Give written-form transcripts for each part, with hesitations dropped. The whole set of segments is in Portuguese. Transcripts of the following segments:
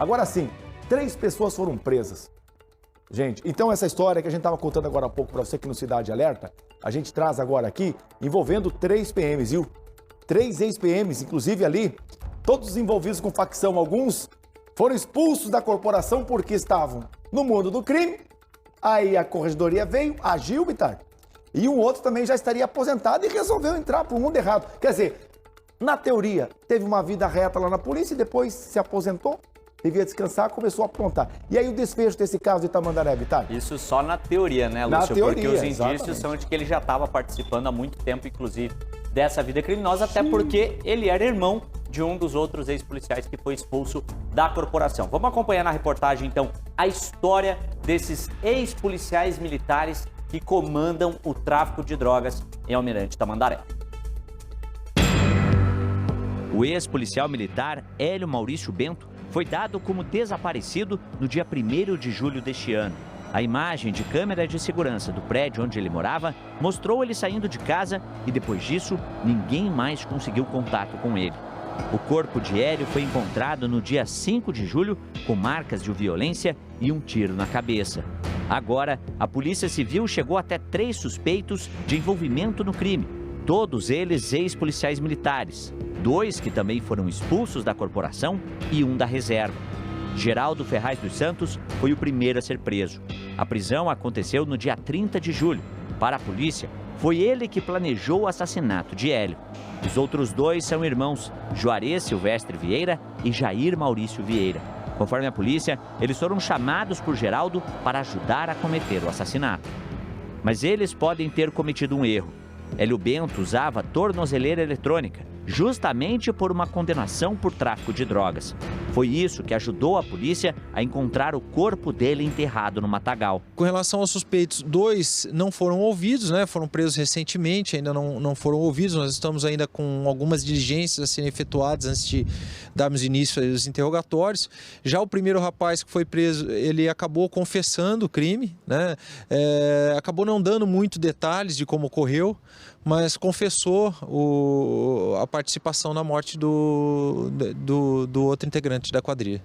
Agora sim, 3 pessoas foram presas. Gente, então essa história que a gente estava contando agora há pouco para você aqui no Cidade Alerta, a gente traz agora aqui envolvendo 3 PMs, viu? 3 ex-PMs, inclusive ali, todos envolvidos com facção. Alguns foram expulsos da corporação porque estavam no mundo do crime. Aí a corregedoria veio, agiu, Bitar. E um outro também já estaria aposentado e resolveu entrar para o mundo errado. Quer dizer, na teoria, teve uma vida reta lá na polícia e depois se aposentou, devia descansar, começou a aprontar. E aí o desfecho desse caso de Tamandaré, Bitar? Isso só na teoria, né, Lúcio? Na teoria, porque os indícios exatamente. são de que ele já estava participando há muito tempo, inclusive, dessa vida criminosa, até porque ele era irmão de um dos outros ex-policiais que foi expulso da corporação. Vamos acompanhar na reportagem, então, a história desses ex-policiais militares que comandam o tráfico de drogas em Almirante Tamandaré. O ex-policial militar Hélio Maurício Bento foi dado como desaparecido no dia 1º de julho deste ano. A imagem de câmera de segurança do prédio onde ele morava mostrou ele saindo de casa e, depois disso, ninguém mais conseguiu contato com ele. O corpo de Hélio foi encontrado no dia 5 de julho com marcas de violência e um tiro na cabeça. Agora, a Polícia Civil chegou até 3 suspeitos de envolvimento no crime, todos eles ex-policiais militares, 2 que também foram expulsos da corporação e 1 da reserva. Geraldo Ferraz dos Santos foi o primeiro a ser preso. A prisão aconteceu no dia 30 de julho. Para a polícia, foi ele que planejou o assassinato de Hélio. Os outros 2 são irmãos, Juarez Silvestre Vieira e Jair Maurício Vieira. Conforme a polícia, eles foram chamados por Geraldo para ajudar a cometer o assassinato. Mas eles podem ter cometido um erro. Hélio Bento usava tornozeleira eletrônica, justamente por uma condenação por tráfico de drogas. Foi isso que ajudou a polícia a encontrar o corpo dele enterrado no matagal. Com relação aos suspeitos, 2 não foram ouvidos, né? Foram presos recentemente, ainda não foram ouvidos. Nós estamos ainda com algumas diligências a serem efetuadas antes de darmos início aos interrogatórios. Já o primeiro rapaz que foi preso, ele acabou confessando o crime, né? Acabou não dando muito detalhes de como ocorreu, mas confessou a participação na morte do outro integrante da quadrilha.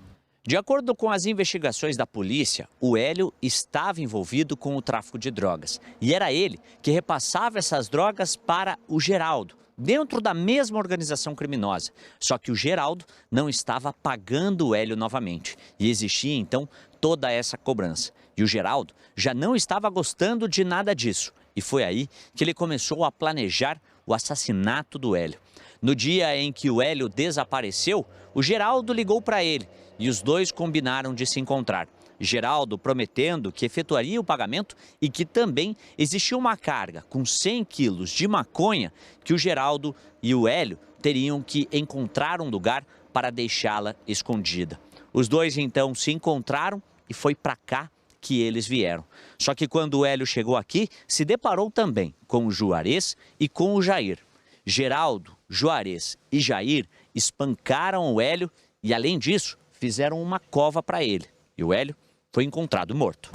De acordo com as investigações da polícia, o Hélio estava envolvido com o tráfico de drogas. E era ele que repassava essas drogas para o Geraldo, dentro da mesma organização criminosa. Só que o Geraldo não estava pagando o Hélio novamente. E existia, então, toda essa cobrança. E o Geraldo já não estava gostando de nada disso. E foi aí que ele começou a planejar o assassinato do Hélio. No dia em que o Hélio desapareceu, o Geraldo ligou para ele e os 2 combinaram de se encontrar. Geraldo prometendo que efetuaria o pagamento e que também existia uma carga com 100 quilos de maconha que o Geraldo e o Hélio teriam que encontrar um lugar para deixá-la escondida. Os 2 então se encontraram e foi para cá que eles vieram. Só que quando o Hélio chegou aqui, se deparou também com o Juarez e com o Jair. Geraldo, Juarez e Jair espancaram o Hélio e, além disso, fizeram uma cova para ele. E o Hélio foi encontrado morto.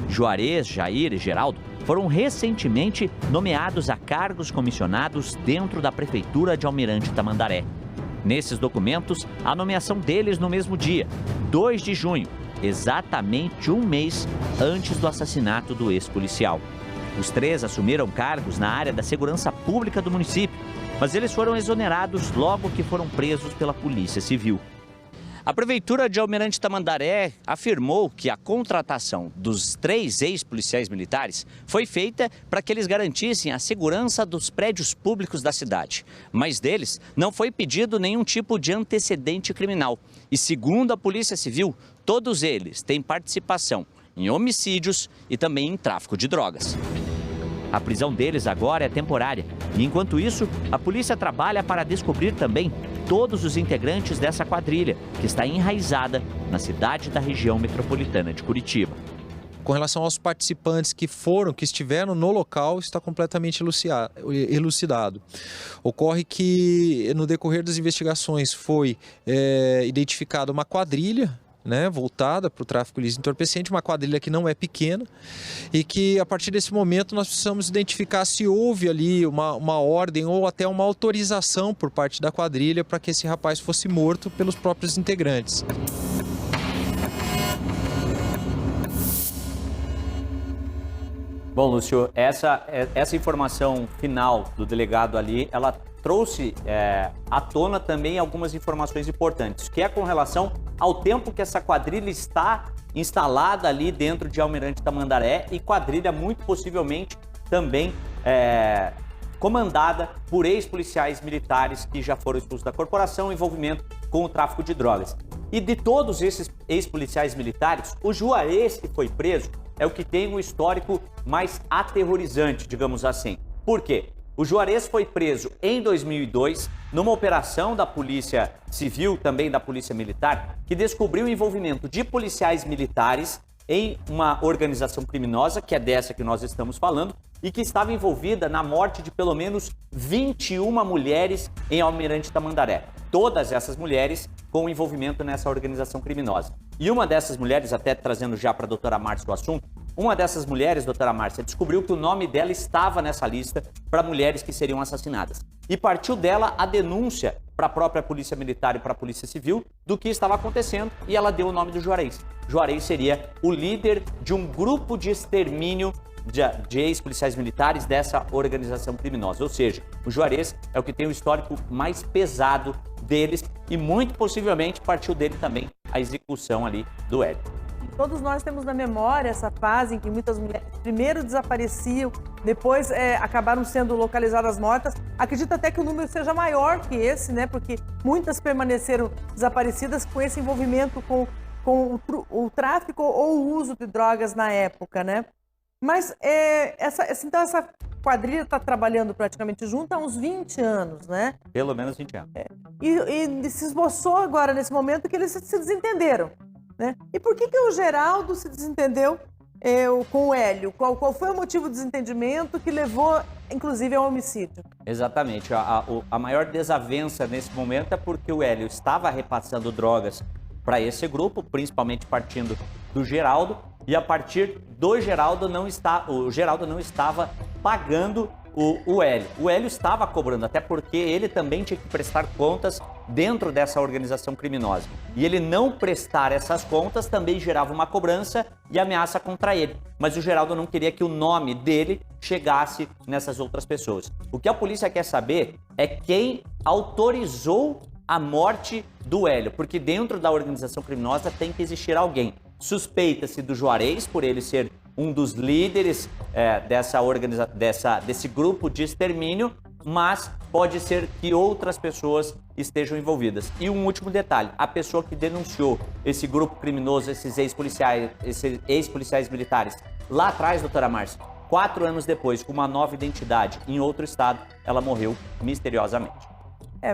Juarez, Jair e Geraldo foram recentemente nomeados a cargos comissionados dentro da Prefeitura de Almirante Tamandaré. Nesses documentos, a nomeação deles no mesmo dia, 2 de junho, exatamente um mês antes do assassinato do ex-policial. Os 3 assumiram cargos na área da segurança pública do município, mas eles foram exonerados logo que foram presos pela Polícia Civil. A Prefeitura de Almirante Tamandaré afirmou que a contratação dos 3 ex-policiais militares foi feita para que eles garantissem a segurança dos prédios públicos da cidade. Mas deles não foi pedido nenhum tipo de antecedente criminal. E segundo a Polícia Civil, todos eles têm participação em homicídios e também em tráfico de drogas. A prisão deles agora é temporária e, enquanto isso, a polícia trabalha para descobrir também todos os integrantes dessa quadrilha, que está enraizada na cidade da região metropolitana de Curitiba. Com relação aos participantes que estiveram no local, está completamente elucidado. Ocorre que, no decorrer das investigações, foi identificada uma quadrilha, né, voltada para o tráfico ilícito entorpecente, uma quadrilha que não é pequena e que, a partir desse momento, nós precisamos identificar se houve ali uma ordem ou até uma autorização por parte da quadrilha para que esse rapaz fosse morto pelos próprios integrantes. Bom, Lúcio, essa informação final do delegado ali, ela trouxe à tona também algumas informações importantes, que é com relação ao tempo que essa quadrilha está instalada ali dentro de Almirante Tamandaré e quadrilha muito possivelmente também comandada por ex-policiais militares que já foram expulsos da corporação em envolvimento com o tráfico de drogas. E de todos esses ex-policiais militares, o Juarez que foi preso é o que tem um histórico mais aterrorizante, digamos assim. Por quê? O Juarez foi preso em 2002 numa operação da Polícia Civil, também da Polícia Militar, que descobriu o envolvimento de policiais militares em uma organização criminosa, que é dessa que nós estamos falando, e que estava envolvida na morte de pelo menos 21 mulheres em Almirante Tamandaré. Todas essas mulheres com envolvimento nessa organização criminosa. E uma dessas mulheres, até trazendo já para a doutora Márcia o assunto, uma dessas mulheres, doutora Márcia, descobriu que o nome dela estava nessa lista para mulheres que seriam assassinadas. E partiu dela a denúncia para a própria Polícia Militar e para a Polícia Civil do que estava acontecendo e ela deu o nome do Juarez. Juarez seria o líder de um grupo de extermínio de ex-policiais militares dessa organização criminosa. Ou seja, o Juarez é o que tem o histórico mais pesado deles e muito possivelmente partiu dele também a execução ali do Hélio. Todos nós temos na memória essa fase em que muitas mulheres primeiro desapareciam, depois acabaram sendo localizadas mortas. Acredito até que o número seja maior que esse, né? Porque muitas permaneceram desaparecidas com esse envolvimento com o tráfico ou o uso de drogas na época, né? Mas então essa quadrilha está trabalhando praticamente junto há uns 20 anos, né? Pelo menos 20 anos. E se esboçou agora, nesse momento, que eles se desentenderam, né? E por que o Geraldo se desentendeu com o Hélio? Qual foi o motivo do desentendimento que levou, inclusive, ao homicídio? Exatamente. A maior desavença nesse momento é porque o Hélio estava repassando drogas para esse grupo, principalmente partindo do Geraldo, e a partir do Geraldo o Geraldo não estava pagando o Hélio. O Hélio estava cobrando, até porque ele também tinha que prestar contas dentro dessa organização criminosa. E ele não prestar essas contas também gerava uma cobrança e ameaça contra ele. Mas o Geraldo não queria que o nome dele chegasse nessas outras pessoas. O que a polícia quer saber é quem autorizou a morte do Hélio, porque dentro da organização criminosa tem que existir alguém. Suspeita-se do Juarez, por ele ser um dos líderes desse grupo de extermínio, mas pode ser que outras pessoas estejam envolvidas. E um último detalhe, a pessoa que denunciou esse grupo criminoso, esses ex-policiais militares, lá atrás, doutora Márcia, 4 anos depois, com uma nova identidade em outro estado, ela morreu misteriosamente.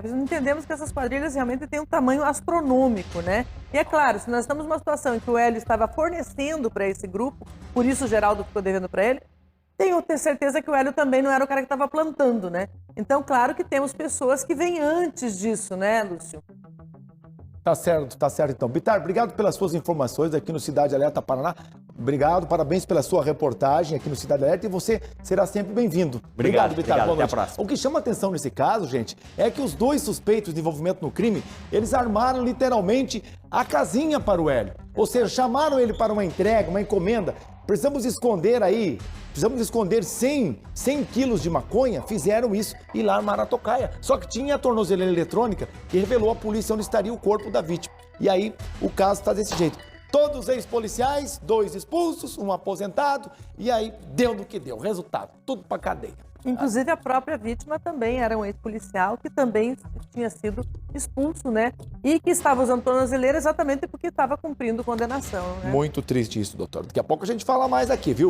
Entendemos que essas quadrilhas realmente têm um tamanho astronômico, né? E é claro, se nós estamos numa situação em que o Hélio estava fornecendo para esse grupo, por isso o Geraldo ficou devendo para ele, tenho certeza que o Hélio também não era o cara que estava plantando, né? Então, claro que temos pessoas que vêm antes disso, né, Lúcio? Tá certo então. Bitar, obrigado pelas suas informações aqui no Cidade Alerta Paraná. Obrigado, parabéns pela sua reportagem aqui no Cidade Alerta e você será sempre bem-vindo. Obrigado, Bitar. Boa até a noite. próxima. O que chama atenção nesse caso, gente, é que os dois suspeitos de envolvimento no crime, eles armaram literalmente a casinha para o Hélio. Ou seja, chamaram ele para uma entrega, uma encomenda. Precisamos esconder 100 quilos de maconha, fizeram isso e lá armaram a tocaia. Só que tinha a tornozeleira eletrônica que revelou à polícia onde estaria o corpo da vítima. E aí o caso está desse jeito. Todos ex-policiais, 2 expulsos, 1 aposentado, e aí deu no que deu. Resultado, tudo para cadeia. Inclusive a própria vítima também era um ex-policial que também tinha sido expulso, né? E que estava usando tornozeleira exatamente porque estava cumprindo condenação, né? Muito triste isso, doutor. Daqui a pouco a gente fala mais aqui, viu?